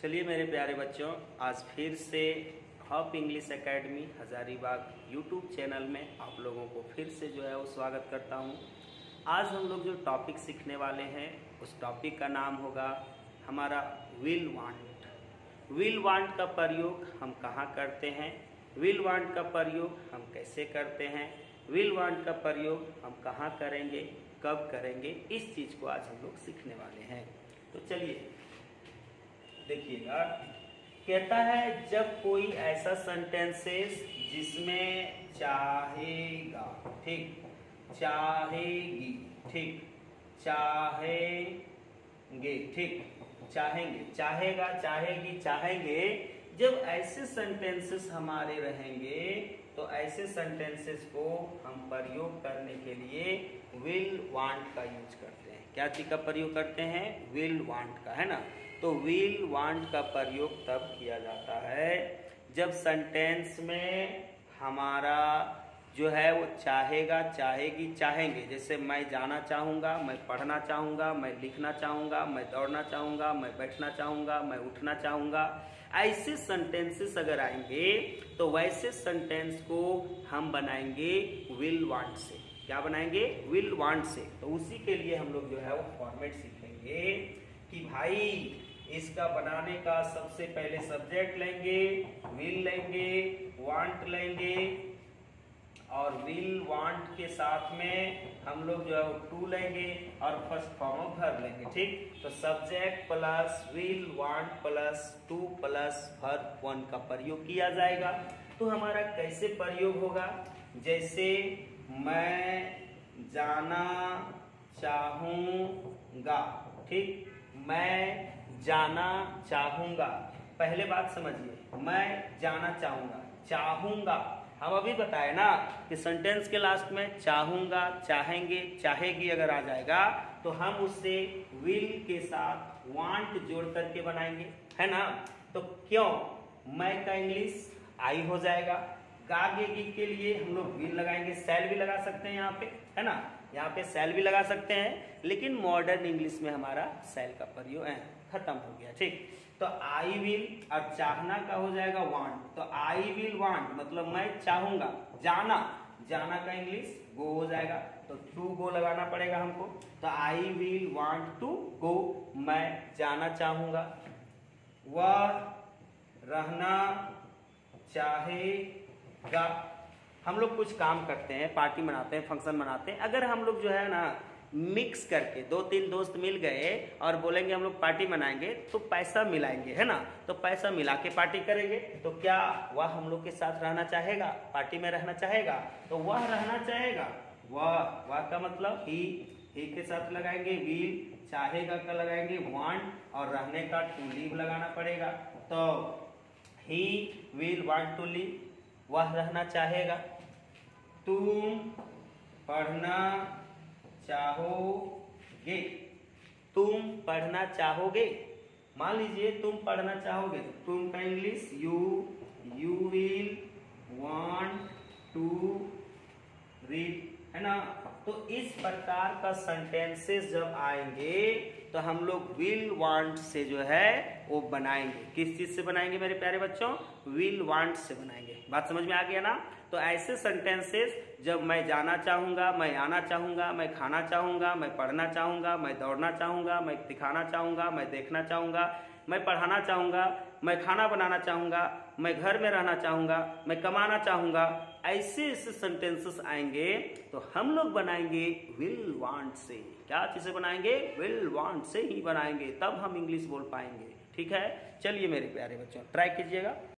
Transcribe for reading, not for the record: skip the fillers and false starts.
चलिए मेरे प्यारे बच्चों, आज फिर से hop English academy Hazaribagh YouTube channel में आप लोगों को फिर से जो है वो स्वागत करता हूं। आज हम लोग जो टॉपिक सीखने वाले हैं उस टॉपिक का नाम होगा हमारा विल वांट। विल वांट का प्रयोग हम कहाँ करते हैं, विल वांट का प्रयोग हम कैसे करते हैं, विल वांट का प्रयोग हम कहाँ करेंगे, कब करेंगे, इस चीज़ को आज हम लोग सीखने वाले हैं। तो चलिए देखिएगा, कहता है जब कोई ऐसा सेंटेंसेस जिसमें चाहेगा, ठीक, चाहेगी, ठीक, चाहेंगे, ठीक, चाहेंगे, चाहेगा, चाहेगी, चाहेंगे, जब ऐसे सेंटेंसेस हमारे रहेंगे तो ऐसे सेंटेंसेस को हम प्रयोग करने के लिए विल वांट का यूज करते हैं। क्या चीज का प्रयोग करते हैं? विल वांट का, है ना। तो विल वांट का प्रयोग तब किया जाता है जब सेंटेंस में हमारा जो है वो चाहेगा, चाहेगी, चाहेंगे। जैसे मैं जाना चाहूँगा, मैं पढ़ना चाहूँगा, मैं लिखना चाहूँगा, मैं दौड़ना चाहूँगा, मैं बैठना चाहूँगा, मैं उठना चाहूँगा, ऐसे सेंटेंसेस अगर आएंगे तो वैसे सेंटेंस को हम बनाएंगे विल वांट से। क्या बनाएंगे? Will want say. तो उसी के लिए हम लोग जो है वो फॉर्मेट सीखेंगे कि भाई इसका बनाने का सबसे पहले सब्जेक्ट लेंगे, विल लेंगे, वांट लेंगे और विल वांट के साथ में हम लोग जो है वो टू लेंगे और फर्स्ट फॉर्म ऑफ वर्ब लेंगे, ठीक। तो subject plus will want plus two plus verb one का प्रयोग किया जाएगा। तो हमारा कैसे प्रयोग होगा? जैसे मैं जाना चाहूँगा, ठीक, मैं जाना चाहूँगा। पहले बात समझिए, मैं जाना चाहूँगा, चाहूँगा, हम अभी बताए ना कि सेंटेंस के लास्ट में चाहूँगा, चाहेंगे, चाहेगी अगर आ जाएगा तो हम उससे विल के साथ वांट जोड़ करके बनाएंगे, है ना। तो क्यों? मैं का इंग्लिश आई हो जाएगा, गागेगी के लिए हम लोग विल लगाएंगे, सेल भी लगा सकते हैं यहाँ पे, है ना, यहाँ पे सेल भी लगा सकते हैं, लेकिन मॉडर्न इंग्लिश में हमारा सेल का प्रयोग खत्म हो गया, ठीक। तो आई विल और चाहना का हो जाएगा वांट। तो आई विल वांट मतलब मैं चाहूंगा, जाना, जाना का इंग्लिश गो हो जाएगा, तो टू गो लगाना पड़ेगा हमको। तो I will want to go, मैं जाना चाहूंगा। वह रहना चाहेगा। हम लोग कुछ काम करते हैं, पार्टी मनाते हैं, फंक्शन मनाते हैं, अगर हम लोग जो है ना मिक्स करके दो तीन दोस्त मिल गए और बोलेंगे हम लोग पार्टी मनाएंगे तो पैसा मिलाएंगे, है ना। तो पैसा मिला के पार्टी करेंगे, तो क्या वह हम लोग के साथ रहना चाहेगा, पार्टी में रहना चाहेगा? तो वह रहना चाहेगा। वह का मतलब ही के साथ लगाएंगे विल, चाहेगा का लगाएंगे वांट और रहने का टू लीव लगाना पड़ेगा। तो he will want to leave, वह रहना चाहेगा। तुम पढ़ना चाहोगे, तुम पढ़ना चाहोगे। मान लीजिए तुम पढ़ना चाहोगे, तुम का English you will want to read, है ना। तो इस प्रकार का सेंटेंसेस जब आएंगे तो हम लोग विल वांट से जो है वो बनाएंगे। किस चीज से बनाएंगे मेरे प्यारे बच्चों? विल वांट से बनाएंगे। बात समझ में आ गया ना। तो ऐसे सेंटेंसेस जब मैं जाना चाहूंगा, मैं आना चाहूंगा, मैं खाना चाहूंगा, मैं पढ़ना चाहूंगा, मैं दौड़ना चाहूंगा, मैं दिखाना चाहूंगा, मैं देखना चाहूंगा, मैं पढ़ाना चाहूंगा, मैं खाना बनाना चाहूंगा, मैं घर में रहना चाहूंगा, मैं कमाना चाहूंगा, ऐसे ऐसे सेंटेंसेस आएंगे तो हम लोग बनाएंगे विल वांट से। क्या चीजें बनाएंगे? विल वांट से ही बनाएंगे, तब हम इंग्लिश बोल पाएंगे, ठीक है। चलिए मेरे प्यारे बच्चों, ट्राई कीजिएगा।